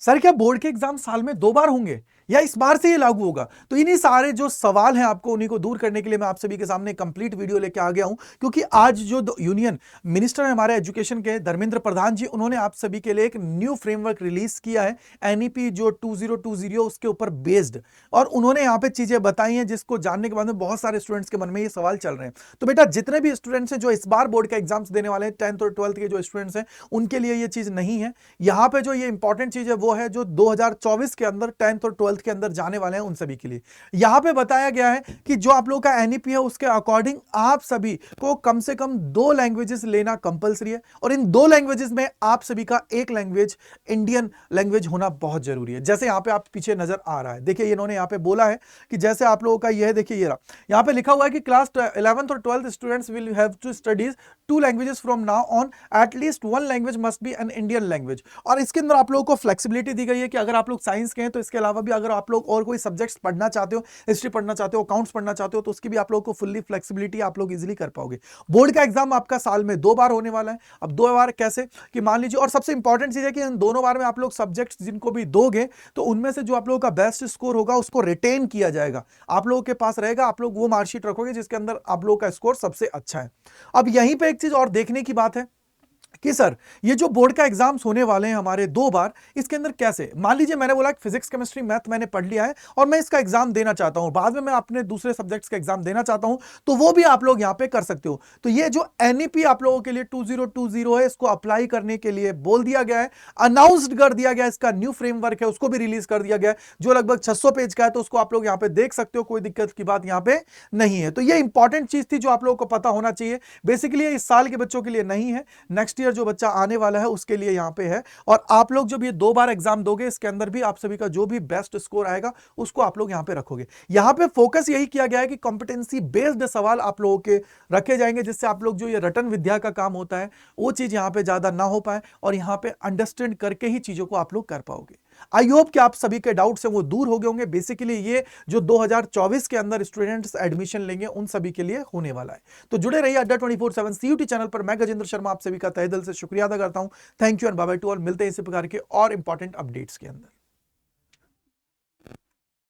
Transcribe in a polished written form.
Sir क्या board के exam साल में 2 बार होंगे या इस बार से ये लागू होगा? तो इन्हीं सारे जो सवाल हैं आपको, उन्हीं को दूर करने के लिए मैं आप सभी के सामने कंप्लीट वीडियो लेके आ गया हूं, क्योंकि आज जो यूनियन मिनिस्टर है हमारे एजुकेशन के धर्मेंद्र प्रधान जी, उन्होंने आप सभी के लिए एक न्यू फ्रेमवर्क रिलीज किया है एनईपी जो 2020 उसके ऊपर बेस्ड, और उन्होंने यहाँ पे चीजें बताई हैं जिसको जानने के बाद में बहुत सारे स्टूडेंट्स के मन में ये सवाल चल रहे हैं। तो बेटा जितने भी स्टूडेंट्स हैं जो इस बार बोर्ड का एग्जाम्स देने वाले हैं, 10th और 12th के जो स्टूडेंट्स हैं, उनके लिए ये चीज नहीं है। यहाँ पे जो ये इंपॉर्टेंट चीज है वो है जो 2024 के अंदर 10th और 12th के अंदर जाने वाले हैं उन सभी के लिए। यहां पे बताया गया है कि जो आप लोगों का एनईपी है उसके अकॉर्डिंग आप सभी को कम से कम 2 लैंग्वेजेस लेना कंपलसरी है, और इन 2 लैंग्वेजेस में आप सभी का एक लैंग्वेज इंडियन लैंग्वेज होना बहुत जरूरी है। जैसे यहां पे आप पीछे नजर आ रहा है, देखिए इन्होंने यहां पे बोला है कि जैसे आप लोगों का यह देखिए, ये रहा यहां पे लिखा हुआ है कि क्लास 11th और 12th students will have to studies 2 languages from now on, at least 1 language must be an Indian language. और इसके अंदर आप लोगों को फ्लेक्सिबिलिटी दी गई है कि अगर आप लोग साइंस के हैं तो इसके अलावा भी अगर आप लोग और कोई सब्जेक्ट्स पढ़ना चाहते हो, हिस्ट्री पढ़ना चाहते हो, अकाउंट्स पढ़ना चाहते हो, तो उसकी भी आप लोगों को फुल्ली फ्लेक्सिबिलिटी आप लोग इजीली कर पाओगे। बोर्ड का एग्जाम आपका साल में 2 बार होने वाला है। अब 2 बार कैसे कि मान लीजिए, और सबसे इंपॉर्टेंट चीज है कि इन दोनों बार में आप लोग सब्जेक्ट्स जिनको भी दोगे तो उनमें से जो आप लोगों का बेस्ट स्कोर होगा उसको रिटेन किया जाएगा, आप लोगों के पास रहेगा, आप लोग वो मार्कशीट रखोगे जिसके अंदर आप लोगों का स्कोर सबसे अच्छा है। अब यहीं पे एक चीज और देखने की बात है कि सर ये जो बोर्ड का एग्जाम्स होने वाले हैं हमारे 2 बार, इसके अंदर कैसे, मान लीजिए मैंने बोला फिजिक्स केमिस्ट्री मैथ मैंने पढ़ लिया है और मैं इसका एग्जाम देना चाहता हूं, बाद में मैं अपने दूसरे सब्जेक्ट्स का एग्जाम देना चाहता हूं, तो वो भी आप लोग यहां पे कर सकते हो। तो ये जो एनईपी आप लोगों के लिए 2020 है, इसको अप्लाई करने के लिए बोल दिया गया है, अनाउंस्ड कर दिया गया, इसका न्यू फ्रेमवर्क है उसको भी रिलीज कर दिया गया है, जो लगभग 600 पेज का है, तो उसको आप लोग यहां पे देख सकते हो, कोई दिक्कत की बात यहां पे नहीं है। तो ये इंपॉर्टेंट चीज थी जो आप लोगों को पता होना चाहिए। बेसिकली इस साल के बच्चों के लिए नहीं है, नेक्स्ट ईयर जो बच्चा आने वाला है उसके लिए यहां पे है। और आप लोग जब ये 2 बार एग्जाम दोगे, इसके अंदर भी आप सभी का जो भी बेस्ट स्कोर आएगा उसको आप लोग यहां पे रखोगे। यहां पे फोकस यही किया गया है कि कॉम्पिटेंसी बेस्ड सवाल आप लोगों के रखे जाएंगे, जिससे आप लोग जो ये रटन विद्या का काम होता है वो चीज यहां पे ज्यादा ना हो पाए, और यहां पे अंडरस्टैंड करके ही चीजों को आप लोग कर पाओगे। आई होप कि आप सभी के डाउट्स हैं वो दूर हो गए होंगे। बेसिकली ये जो 2024 के अंदर स्टूडेंट्स एडमिशन लेंगे उन सभी के लिए होने वाला है। तो जुड़े रहिए अड्डा 24/7 सीयूटी चैनल पर। मैं गजेंद्र शर्मा आप सभी का तहे दिल से शुक्रिया अदा करता हूं। Thank you and bye bye to all. मिलते हैं इसी प्रकार के और इंपॉर्टेंट अपडेट्स के अंदर।